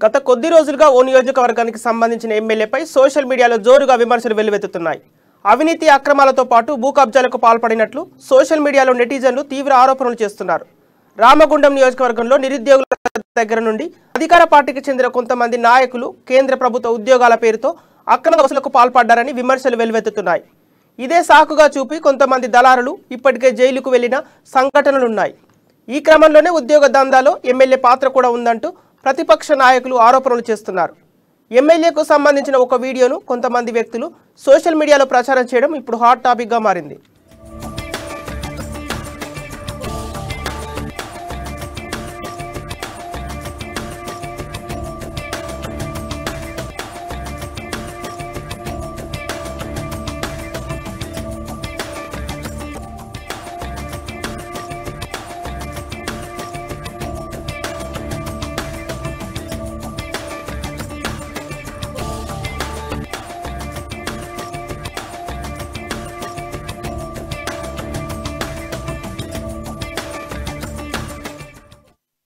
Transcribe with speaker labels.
Speaker 1: గత కొద్ది రోజులుగా ఓ నియోజకవర్గానికి సంబంధించిన ఎమ్మెల్యేపై సోషల్ మీడియాలో జోరుగా విమర్శలు వెల్లువెత్తుతున్నాయి. అవినీతి అక్రమాలతో పాటు భూ కబ్జాలకు పాల్పడినట్లు సోషల్ మీడియాలో నెటిజన్లు తీవ్ర ఆరోపణలు చేస్తున్నారు. రామగుండం నియోజకవర్గంలో నిరుద్యోగుల దగ్గర నుండి అధికార పార్టీకి చెందిన కొంతమంది నాయకులు కేంద్ర ప్రభుత్వ ఉద్యోగాల పేరుతో అక్రమ వసూలుకు పాల్పడ్డారని విమర్శలు వెల్లువెత్తుతున్నాయి. ఇదే సాకుగా చూపి కొంతమంది దళారులు ఇప్పటికే జైలుకు వెళ్లిన సంఘటనలున్నాయి. ఈ క్రమంలోనే ఉద్యోగ దందాలో ఎమ్మెల్యే పాత్ర కూడా ఉందంటూ ప్రతిపక్ష నాయకులు ఆరోపణలు చేస్తున్నారు. ఎమ్మెల్యేకు సంబంధించిన ఒక వీడియోను కొంతమంది వ్యక్తులు సోషల్ మీడియాలో ప్రచారం చేయడం ఇప్పుడు హాట్ టాపిక్గా మారింది.